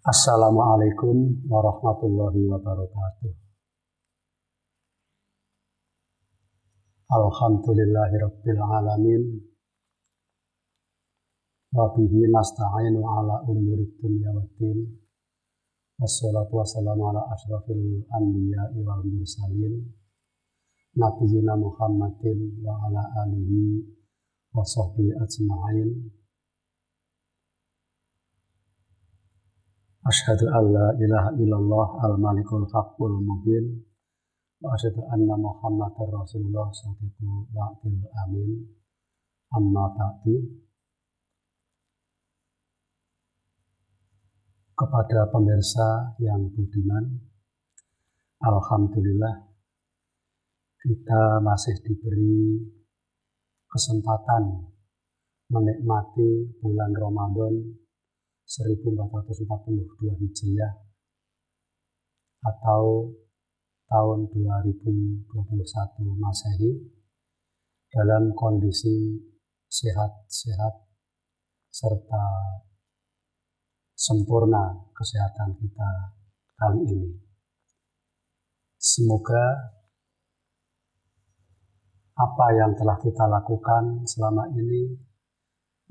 Assalamualaikum warahmatullahi wabarakatuh. Alhamdulillahirabbil alamin. Wa bihi nasta'inu ala umurid dunya waddin. Wassalatu wassalamu ala asyrafil anbiya'i wal mursalin. Nabiyyina Muhammadin wa ala alihi wa sahbihi ajma'in. Asyhadu an la ilaha illallah al-malikul haqqul mubin wa asyhadu anna Muhammadar Rasulullah shadiqul wa'dil amin. Amma ba'du. Kepada pemirsa yang budiman, alhamdulillah kita masih diberi kesempatan menikmati bulan Ramadan 1442 Hijriah atau tahun 2021 Masehi dalam kondisi sehat-sehat serta sempurna kesehatan kita kali ini. Semoga apa yang telah kita lakukan selama ini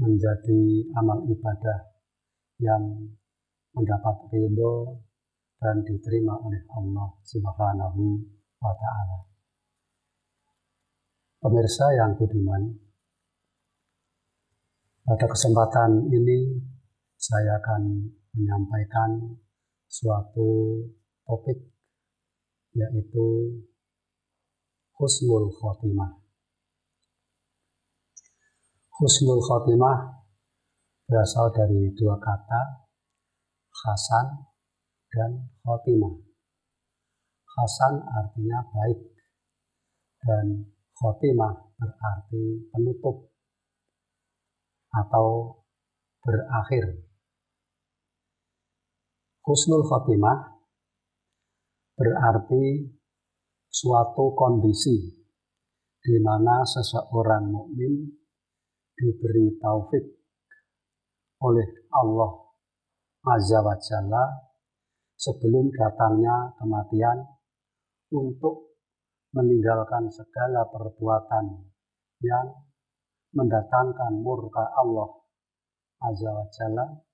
menjadi amal ibadah yang mendapat ridho dan diterima oleh Allah Subhanahu wa Ta'ala. Pemirsa yang budiman, pada kesempatan ini saya akan menyampaikan suatu topik, yaitu husnul khotimah. Husnul khotimah berasal dari dua kata, hasan dan khotimah. Hasan artinya baik dan khotimah berarti penutup atau berakhir. Husnul khotimah berarti suatu kondisi di mana seseorang mukmin diberi taufik oleh Allah Azza wa Jalla sebelum datangnya kematian untuk meninggalkan segala perbuatan yang mendatangkan murka Allah Azza wa Jalla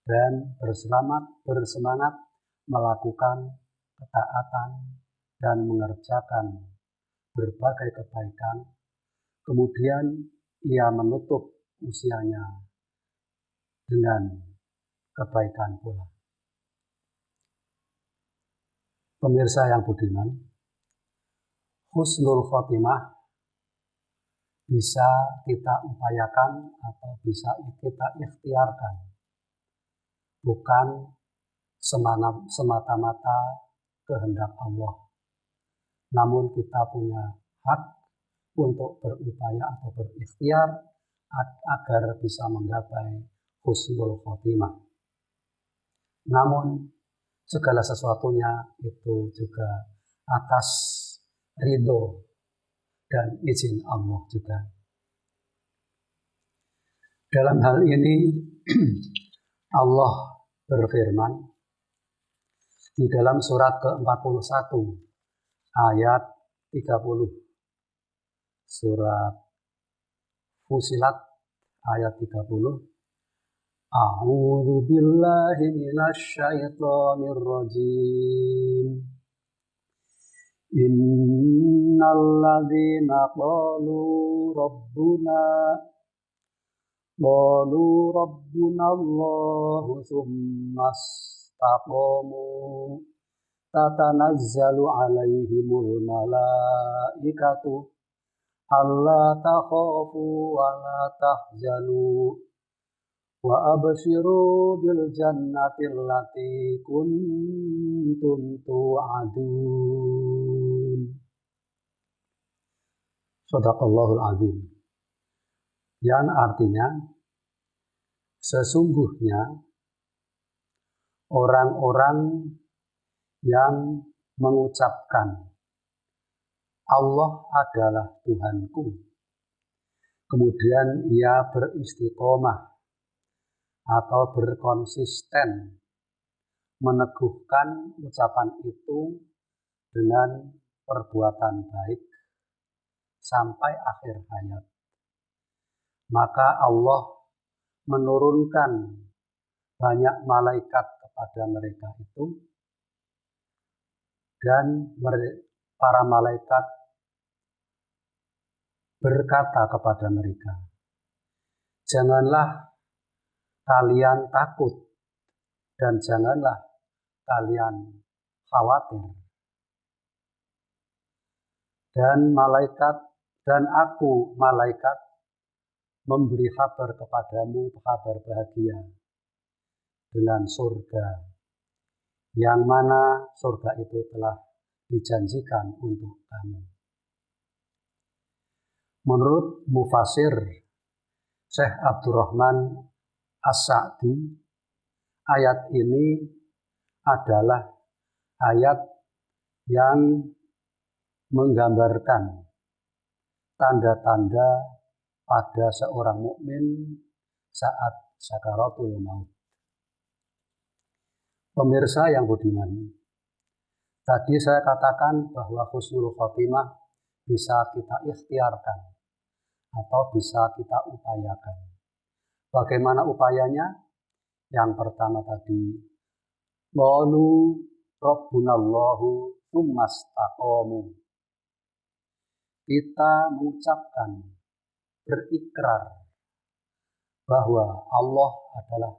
dan bersemangat melakukan ketaatan dan mengerjakan berbagai kebaikan. Kemudian ia menutup usianya dengan kebaikan pula. Pemirsa yang budiman, husnul khotimah bisa kita upayakan atau bisa kita ikhtiarkan, bukan semata-mata kehendak Allah, namun kita punya hak untuk berupaya atau berikhtiar agar bisa menggapai husnul khotimah. Namun segala sesuatunya itu juga atas ridho dan izin Allah juga. Dalam hal ini Allah berfirman di dalam surat ke-41 ayat 30, surat Fusilat ayat 30. A'udzu billahi minasy syaithanir rajim. Innal ladzina qalu rabbuna Allahu tsumma istaqamu tatanazzalu alaihimul malaikatu alla takhafu wa la tahzanu wa abshiru bil jannati allati kuntum tu'adun. Shadaqallahul azim. Yang artinya sesungguhnya orang-orang yang mengucapkan Allah adalah Tuhanku, kemudian ia beristiqomah atau berkonsisten meneguhkan ucapan itu dengan perbuatan baik sampai akhir hayat, maka Allah menurunkan banyak malaikat kepada mereka itu, dan para malaikat berkata kepada mereka, janganlah kalian takut dan janganlah kalian khawatir. Dan aku malaikat memberi kabar kepadamu, kabar bahagia dengan surga, yang mana surga itu telah dijanjikan untuk kamu. Menurut Mufasir Syekh Abdurrahman As-Sa'di, ayat ini adalah ayat yang menggambarkan tanda-tanda pada seorang mukmin saat sakaratul maut. Pemirsa yang budiman, tadi saya katakan bahwa husnul khotimah bisa kita ikhtiarkan atau bisa kita upayakan. Bagaimana upayanya? Yang pertama tadi, qalu rabbunallahu tsumastaqamu. Kita mengucapkan, berikrar bahwa Allah adalah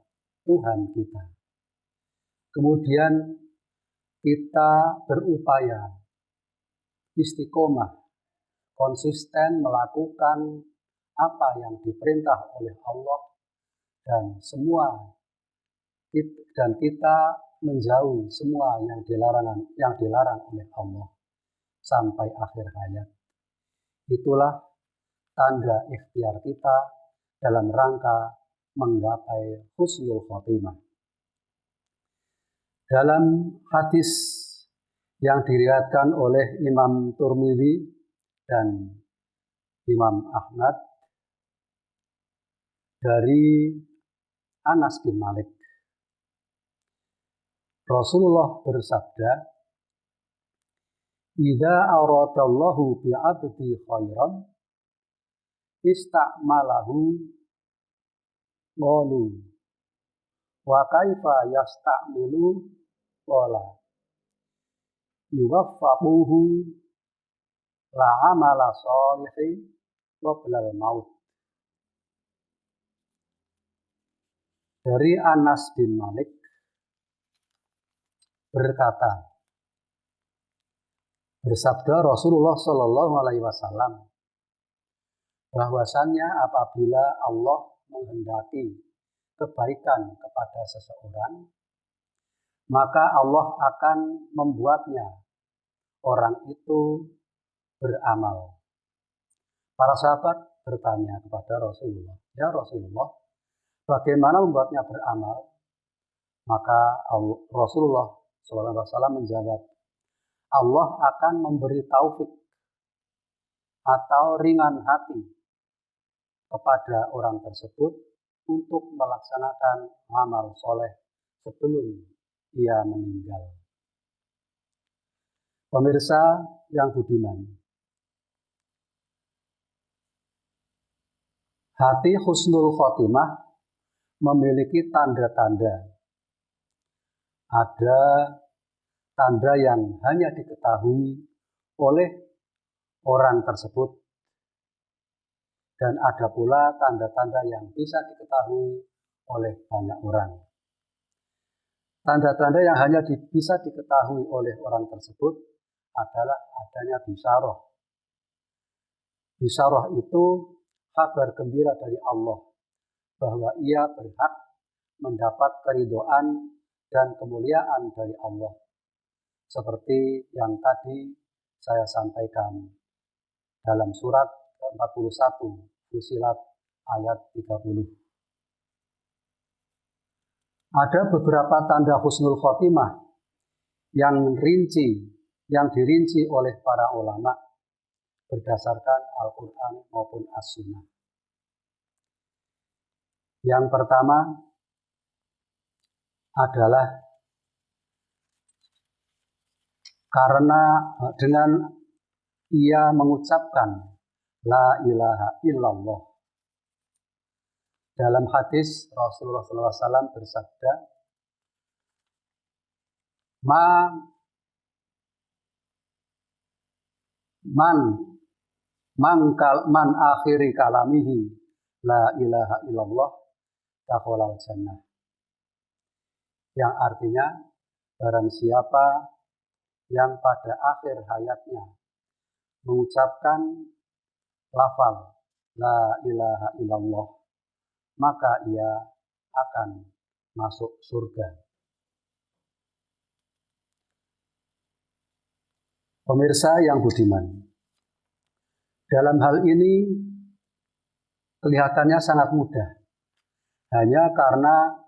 Tuhan kita. Kemudian kita berupaya istiqomah, konsisten melakukan apa yang diperintah oleh Allah, dan kita menjauhi semua yang dilarang oleh Allah sampai akhir hayat. Itulah tanda ikhtiar kita dalam rangka menggapai husnul khotimah. Dalam hadis yang diriwayatkan oleh Imam Tirmidzi dan Imam Ahmad dari Anas bin Malik, Rasulullah bersabda, idza aradallahu bi 'abdi khairan ista'malahu qalu wa kaifa yasta'milu qala yuwaffaquhu la amala sholihi qabla al-maut. Dari Anas bin Malik berkata, bersabda Rasulullah Shallallahu Alaihi Wasallam, bahwasannya apabila Allah menghendaki kebaikan kepada seseorang, maka Allah akan membuatnya orang itu beramal. Para sahabat bertanya kepada Rasulullah, ya Rasulullah, bagaimana membuatnya beramal? Maka Rasulullah SAW menjawab, Allah akan memberi taufik atau ringan hati kepada orang tersebut untuk melaksanakan amal soleh sebelum ia meninggal. Pemirsa yang budiman, hati husnul khotimah memiliki tanda-tanda. Ada tanda yang hanya diketahui oleh orang tersebut, dan ada pula tanda-tanda yang bisa diketahui oleh banyak orang. Tanda-tanda yang hanya bisa diketahui oleh orang tersebut adalah adanya bisyarah. Bisyarah itu kabar gembira dari Allah bahwa ia berhak mendapat keridhaan dan kemuliaan dari Allah. Seperti yang tadi saya sampaikan dalam surat ke-41 Fussilat ayat 30. Ada beberapa tanda husnul khotimah yang dirinci oleh para ulama berdasarkan Al-Quran maupun As-Sunnah. Yang pertama adalah karena dengan ia mengucapkan La ilaha illallah. Dalam hadis Rasulullah SAW bersabda, Man akhiri kalamihi la ilaha illallah dakhalal jannah. Yang artinya, barang siapa yang pada akhir hayatnya mengucapkan lafal la ilaha illallah, maka ia akan masuk surga. Pemirsa yang budiman, dalam hal ini kelihatannya sangat mudah. Hanya karena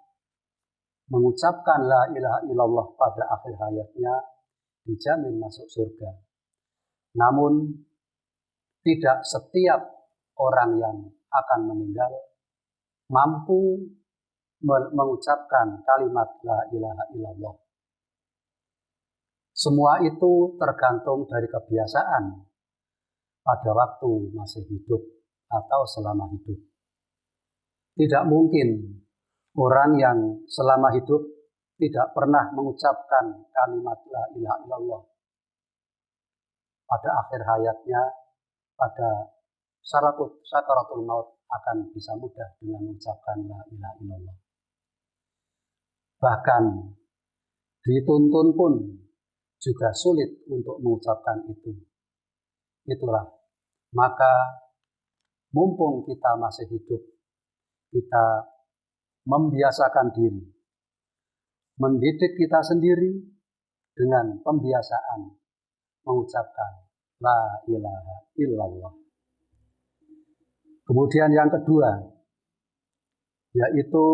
mengucapkan la ilaha illallah pada akhir hayatnya dijamin masuk surga. Namun tidak setiap orang yang akan meninggal mampu mengucapkan kalimat la ilaha illallah. Semua itu tergantung dari kebiasaan pada waktu masih hidup atau selama hidup. Tidak mungkin orang yang selama hidup tidak pernah mengucapkan kalimat la ilaha illallah. Pada akhir hayatnya, pada sakaratul maut akan bisa mudah dengan mengucapkan la ilaha illallah. Bahkan dituntun pun juga sulit untuk mengucapkan itu. Itulah, maka mumpung kita masih hidup, kita membiasakan diri, mendidik kita sendiri dengan pembiasaan mengucapkan la ilaha illallah. Kemudian yang kedua, yaitu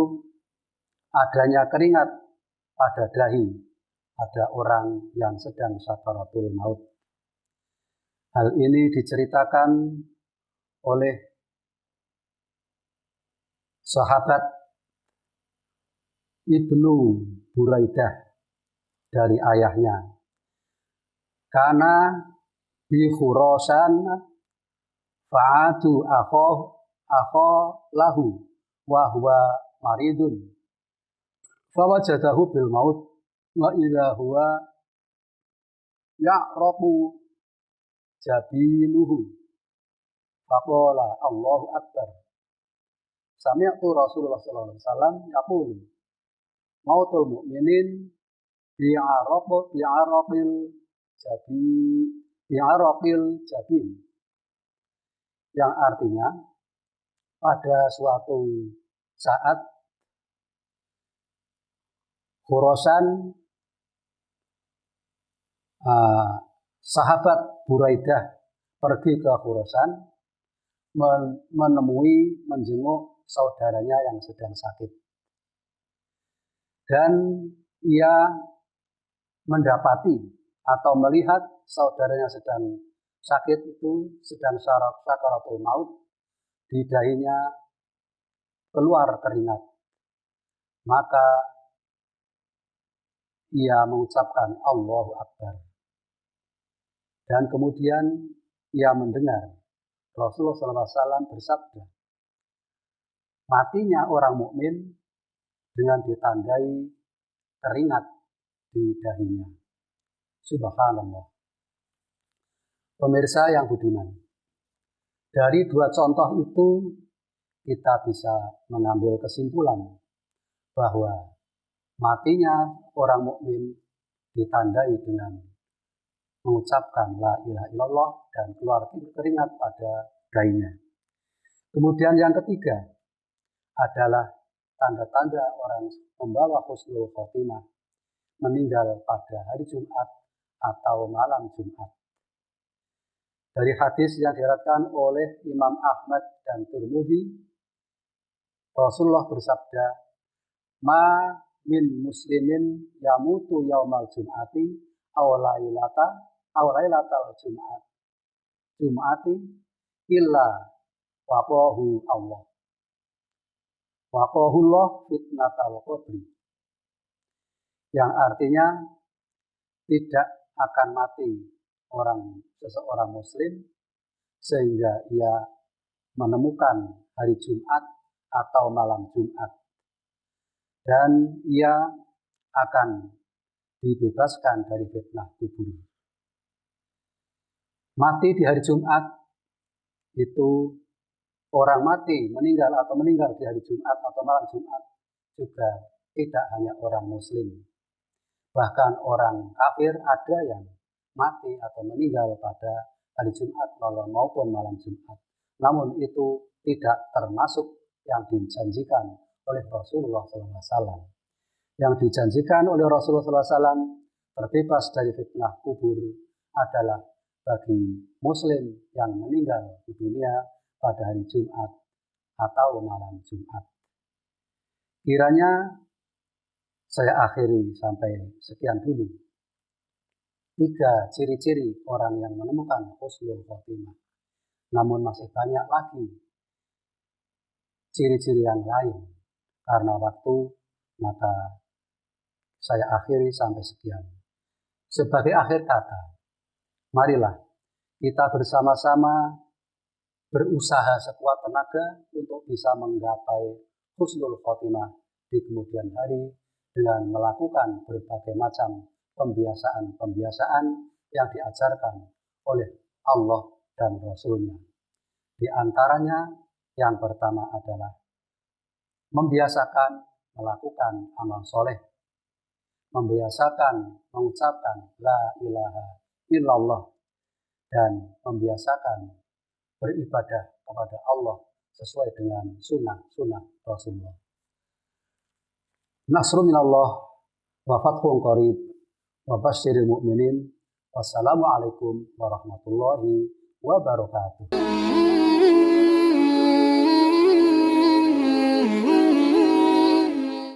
adanya keringat pada dahi ada orang yang sedang sakaratul maut. Hal ini diceritakan oleh sahabat Ibnu Buraidah dari ayahnya. Kana bi Khurasan fa'atu akho lahu wa huwa maridun fawajadahu bil maut wa idza huwa ya'raqu jabinuhu faqala Allahu akbar. Sami'tu Rasulullah sallallahu alaihi wasallam yaqulu mautul mu'minin bi'araqil jabin. Yang artinya pada suatu saat Khurasan sahabat Buraidah pergi ke Khurasan menjenguk saudaranya yang sedang sakit. Dan ia mendapati atau melihat saudaranya sedang sakit itu sedang sakaratul maut, di dahinya keluar keringat. Maka ia mengucapkan Allahu Akbar. Dan kemudian ia mendengar Rasulullah SAW bersabda, matinya orang mukmin dengan ditandai keringat di dahinya. Subhanallah. Pemirsa yang budiman, dari dua contoh itu kita bisa mengambil kesimpulan bahwa matinya orang mukmin ditandai dengan mengucapkan la ilaha illallah dan keluar keringat pada dahinya. Kemudian yang ketiga, adalah tanda-tanda orang membawa husnul khotimah meninggal pada hari Jumat atau malam Jumat. Dari hadis yang diriwayatkan oleh Imam Ahmad dan Tirmidzi, Rasulullah bersabda, "Ma min muslimin yamutu yaumal jum'ati aw lailatal jum'ati illa waqahu Allah. Waqahullah fitnatal qabri." Yang artinya tidak akan mati seseorang muslim sehingga ia menemukan hari Jumat atau malam Jumat, dan ia akan dibebaskan dari fitnah kubur. Mati di hari Jumat itu, orang mati meninggal di hari Jumat atau malam Jumat juga tidak hanya orang muslim. Bahkan orang kafir ada yang mati atau meninggal pada hari Jumat maupun malam Jumat. Namun itu tidak termasuk yang dijanjikan oleh Rasulullah SAW. Yang dijanjikan oleh Rasulullah SAW terbebas dari fitnah kubur adalah bagi muslim yang meninggal di dunia pada hari Jumat atau malam Jumat. Kiranya saya akhiri sampai sekian dulu. 3 ciri-ciri orang yang menemukan husnul khotimah. Namun masih banyak lagi ciri-ciri yang lain. Karena waktu, maka saya akhiri sampai sekian. Sebagai akhir kata, marilah kita bersama-sama berusaha sekuat tenaga untuk bisa menggapai husnul khotimah di kemudian hari dengan melakukan berbagai macam pembiasaan yang diajarkan oleh Allah dan Rasul-Nya. Di antaranya yang pertama adalah membiasakan melakukan amal soleh, membiasakan mengucapkan la ilaha illallah, dan membiasakan beribadah kepada Allah sesuai dengan sunnah Rasulullah. Nasrun minallah wa fathun qarib wa basyiril mu'minin. Wassalamualaikum warahmatullahi wabarakatuh.